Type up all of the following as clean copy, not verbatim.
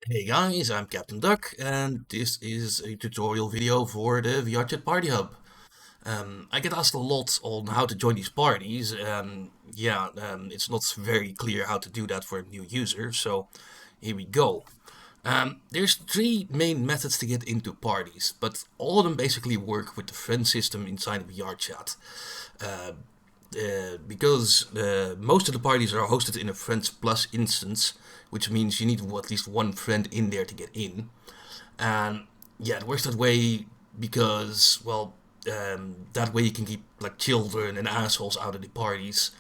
Hey guys, I'm Captain Duck, and this is a tutorial video for the VRChat Party Hub. I get asked a lot on how to join these parties, and it's not very clear how to do that for a new user, so here we go. There's three main methods to get into parties, but all of them basically work with the friend system inside of VRChat. Because most of the parties are hosted in a Friends Plus instance, which means you need at least one friend in there to get in. And yeah, it works that way because, that way you can keep like children and assholes out of the parties.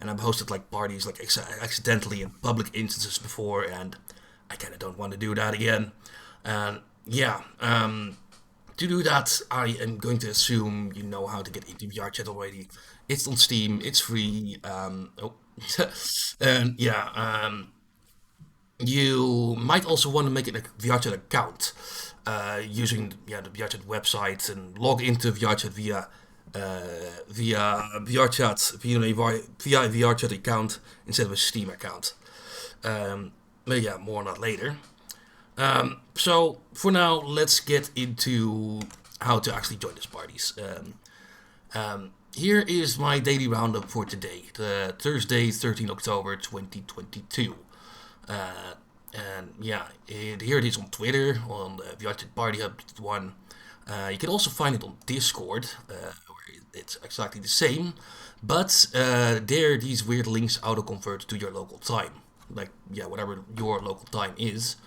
And I've hosted like parties like accidentally in public instances before, and I kind of don't want to do that again. And yeah, to do that, I am going to assume you know how to get into VRChat already. It's on Steam. It's free. And yeah, you might also want to make a VRChat account using the VRChat website and log into VRChat via VRChat via a VRChat account instead of a Steam account. But yeah, more on that later. So for now, let's get into how to actually join these parties. Here is my daily roundup for today, the Thursday, 13 October 2022. Uh, and yeah, here it is on Twitter, on the VRChat Party Hub 1. You can also find it on Discord, where it's exactly the same, but there these weird links auto-convert to your local time. Like, yeah, whatever your local time is.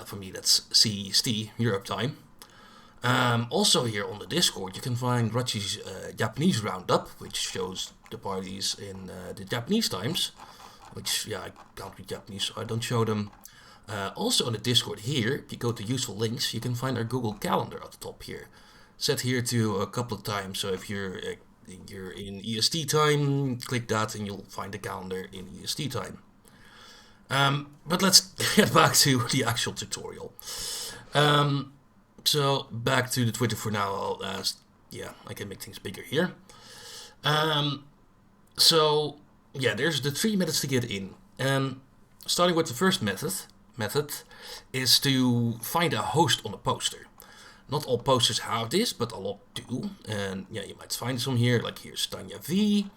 For me, that's CEST, Europe time. Also here on the Discord, you can find Rachi's Japanese roundup, which shows the parties in the Japanese times. Which, yeah, I can't read Japanese, so I don't show them. Also on the Discord here, if you go to useful links, you can find our Google Calendar at the top here. Set here to a couple of times, so if you're in EST time, click that and you'll find the calendar in EST time. But let's get back to the actual tutorial. So back to the Twitter for now. I can make things bigger here. Um, so yeah, there's the three methods to get in. Starting with the first method is to find a host on a poster. Not all posters have this, but a lot do. And yeah, you might find some here. Like here's Tanya V.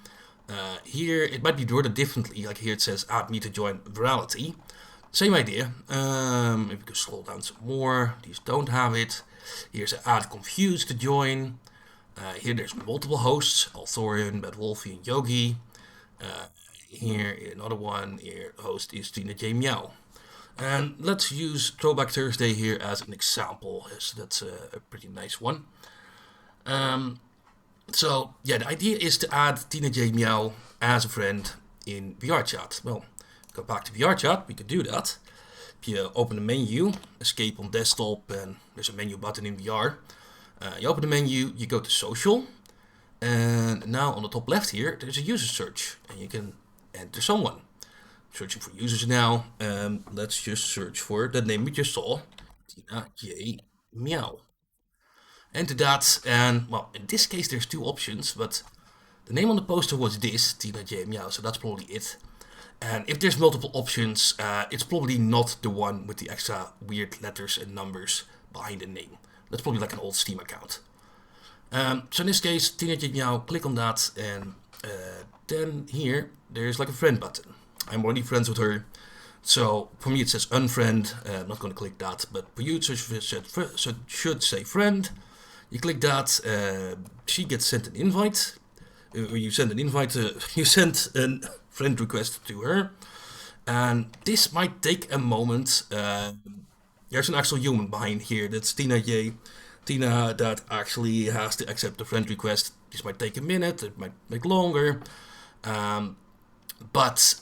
Here it might be worded differently. Like here it says add me to join virality. Same idea. If you can scroll down some more, these don't have it. Here's an add confused to join. Here there's multiple hosts, Althorian, Bad Wolfie, and Yogi. Here another one. Here host is Tina J Meow. And let's use Throwback Thursday here as an example, as that's a pretty nice one. So yeah, the idea is to add Tina J Meow as a friend in VRChat. Well, go back to VRChat, we could do that. If you open the menu, escape on desktop, and there's a menu button in VR. You open the menu, you go to social, and now on the top left here, there's a user search, and you can enter someone. Searching for users now, let's just search for the name we just saw, Tina J Meow. Enter that, and well, in this case there's two options, but the name on the poster was this, Tina J Meow, so that's probably it. And if there's multiple options, it's probably not the one with the extra weird letters and numbers behind the name. That's probably like an old Steam account. So in this case, Tina J Meow, click on that, and then here there's like a friend button. I'm already friends with her, so for me it says unfriend. I'm not going to click that, but for you it should say friend. You click that, she gets sent an invite. You send an invite, you send a friend request to her, and this might take a moment. There's an actual human behind here. That's Tina J. Tina that actually has to accept the friend request. This might take a minute. It might take longer. But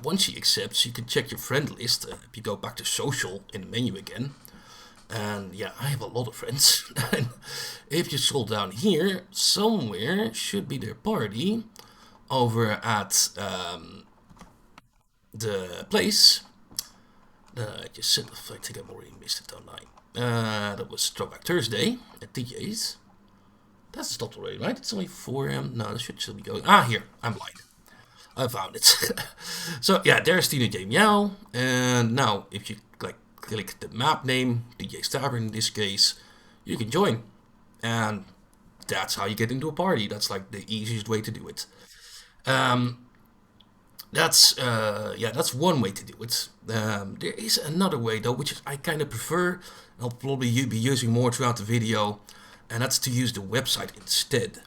once she accepts, you can check your friend list. If you go back to social in the menu again, and yeah, I have a lot of friends. And if you scroll down here, somewhere should be their party over at the place. I just said, I think I've already missed it, don't I? That was Throwback Thursday at DJ's. That's stopped already, right? It's only 4 a.m. No, that should still be going. Ah, here. I'm blind. I found it. So yeah, there's Tina J Meow. And now, if you like click the map name, DJ's Tavern in this case, you can join. And that's how you get into a party. That's like the easiest way to do it. Um, that's one way to do it. There is another way though, which I kind of prefer. I'll probably be using more throughout the video, and that's to use the website instead.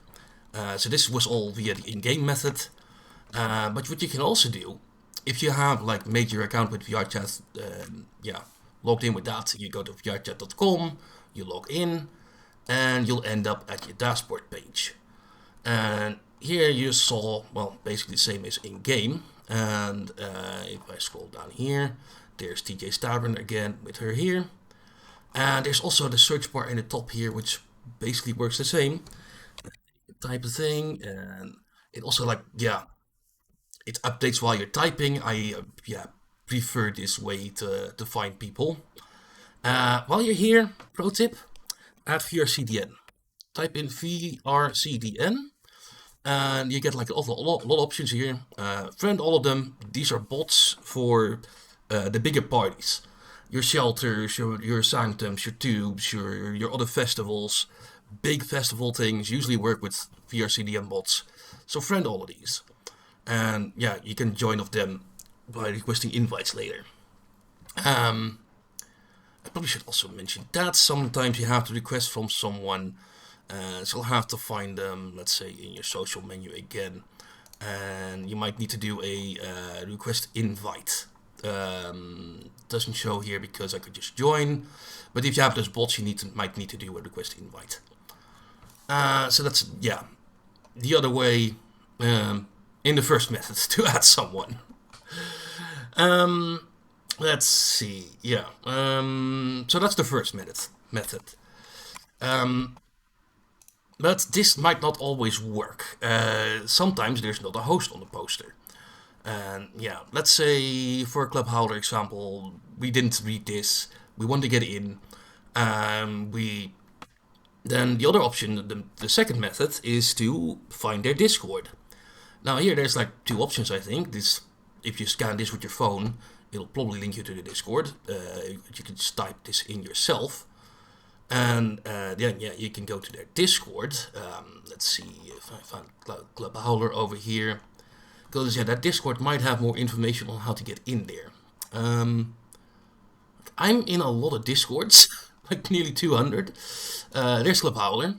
So this was all via the in-game method. But what you can also do, if you have like made your account with VRChat, logged in with that, you go to vrchat.com, you log in, and you'll end up at your dashboard page. And here you saw, well, basically the same as in-game. And if I scroll down here, there's TJ's Tavern again with her here. And there's also the search bar in the top here, which basically works the same. Type of thing, and it also it updates while you're typing. I prefer this way to find people. While you're here, pro tip, add VRCDN. Type in VRCDN, and you get like a lot of options here. Friend all of them. These are bots for the bigger parties. Your shelters, your sanctums, your tubes, your other festivals. Big festival things usually work with VRCDN bots. So friend all of these. And yeah, you can join of them by requesting invites later. I probably should also mention that sometimes you have to request from someone. So you'll have to find them, let's say, in your social menu again. And you might need to do a request invite. Doesn't show here because I could just join. But if you have those bots, you might need to do a request invite. So that's, the other way in the first method to add someone. Let's see, so that's the first method. But this might not always work. Sometimes there's not a host on the poster. And let's say for a club howler example, we didn't read this, we want to get in, then the other option, the second method, is to find their Discord. Now here there's like two options, I think. If you scan this with your phone, it'll probably link you to the Discord. You can just type this in yourself. And then you can go to their Discord. Let's see if I find Club Howler over here. Because that Discord might have more information on how to get in there. I'm in a lot of Discords, like nearly 200. There's Club Howler.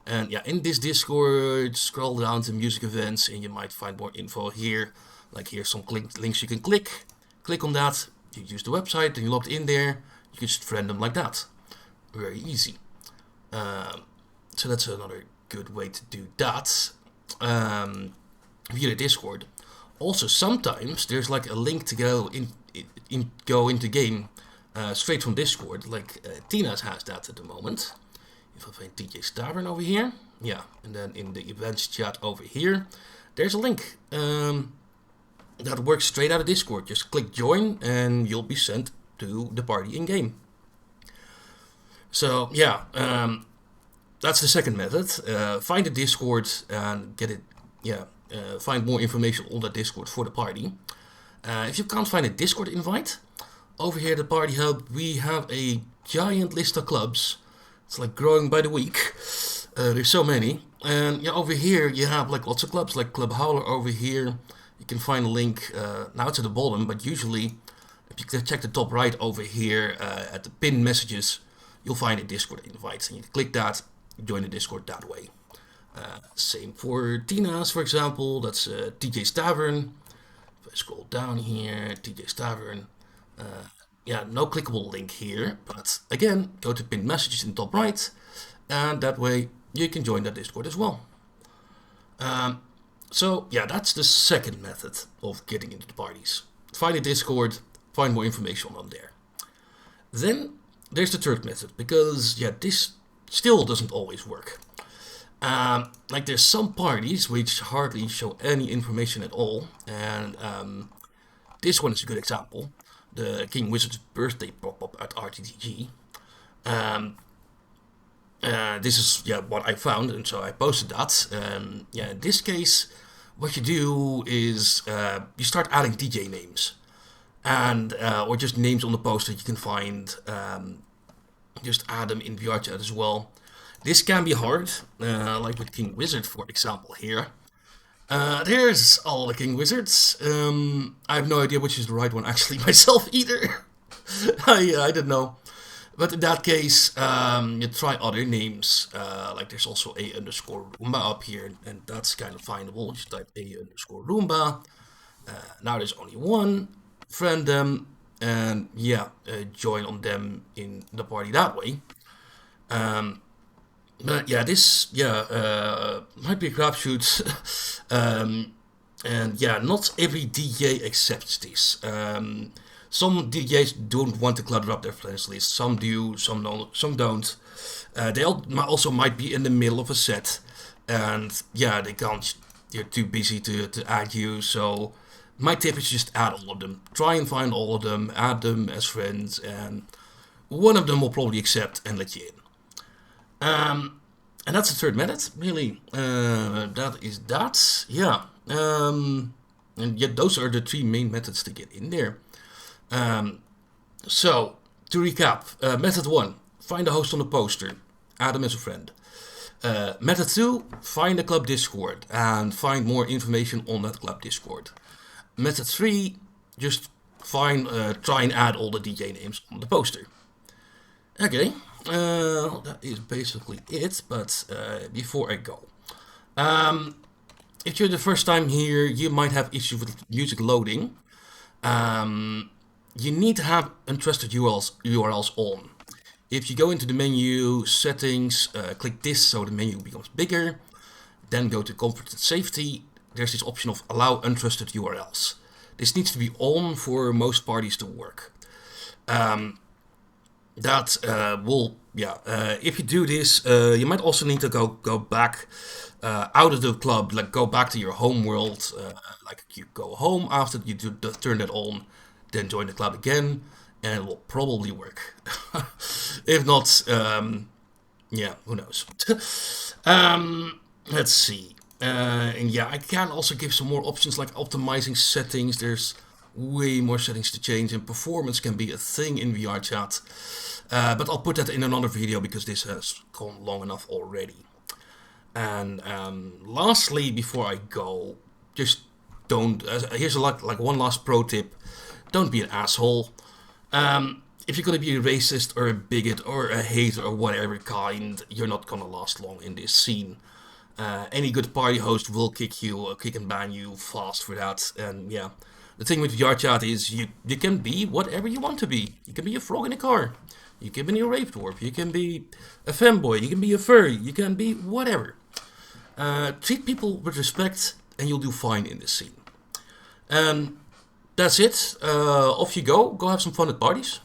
And in this Discord, scroll down to music events and you might find more info here. Like here's some links you can click. Click on that, you use the website and you logged in there. You can just friend them like that. Very easy. So that's another good way to do that. Via the Discord. Also sometimes there's like a link to go into game straight from Discord. Like Tina's has that at the moment. If I find TJ's Tavern over here, and then in the events chat over here, there's a link that works straight out of Discord. Just click join and you'll be sent to the party in game. So that's the second method. Find a Discord and get it. Find more information on that Discord for the party. If you can't find a Discord invite, over here at the Party Hub we have a giant list of clubs. It's like growing by the week. There's so many. And over here you have like lots of clubs, like Club Howler over here. You can find a link. Now it's at the bottom, but usually if you check the top right over here at the pinned messages, you'll find a Discord invite. And you click that, join the Discord that way. Same for Tina's, for example. That's TJ's Tavern. If I scroll down here, TJ's Tavern. No clickable link here, but again, go to pinned messages in the top right, and that way you can join that Discord as well. That's the second method of getting into the parties. Find a Discord, find more information on there. Then there's the third method, because this still doesn't always work. Like there's some parties which hardly show any information at all, and this one is a good example. The King Wizard's birthday pop-up at RTTG. This is what I found, and so I posted that. In this case, what you do is you start adding DJ names. and or just names on the poster you can find. Just add them in VRChat as well. This can be hard, like with King Wizard, for example, here. There's all the King Wizards. I have no idea which is the right one, actually, myself, either. I don't know. But in that case, you try other names. Like there's also a_Roomba up here, and that's kind of findable. Just type a_Roomba. Now there's only one. Friend them, and yeah, join on them in the party that way. But yeah, this might be a crapshoot. And yeah, not every DJ accepts this. Some DJs don't want to clutter up their friends list. Some do, some don't. They also might be in the middle of a set, and yeah, they can't. They're too busy to add you. So my tip is just add all of them. Try and find all of them, add them as friends, and one of them will probably accept and let you in. And that's the third method, really. That is that. Yeah. And yet those are the three main methods to get in there. So, to recap, method 1, find a host on the poster, add them as a friend. Method 2, find a club Discord and find more information on that club Discord. Method 3, just try and add all the DJ names on the poster. Okay, that is basically it, but before I go. If you're the first time here, you might have issues with music loading. You need to have untrusted URLs on. If you go into the menu, settings, click this so the menu becomes bigger, then go to comfort and safety, there's this option of allow untrusted URLs. This needs to be on for most parties to work. If you do this, you might also need to go back out of the club, like go back to your home world, like you go home after you turn that on, then join the club again, and it will probably work. If not, who knows. Let's see. And yeah, I can also give some more options like optimizing settings. There's way more settings to change, and performance can be a thing in VRChat. But I'll put that in another video because this has gone long enough already. And lastly, before I go, just don't. Here's like one last pro tip: don't be an asshole. If you're gonna be a racist or a bigot or a hater or whatever kind, you're not gonna last long in this scene. Any good party host will kick and ban you fast for that. And yeah, the thing with VRChat is you can be whatever you want to be. You can be a frog in a car. You can be a rape dwarf. You can be a femboy. You can be a furry. You can be whatever. Treat people with respect and you'll do fine in this scene. And that's it. Off you go. Go have some fun at parties.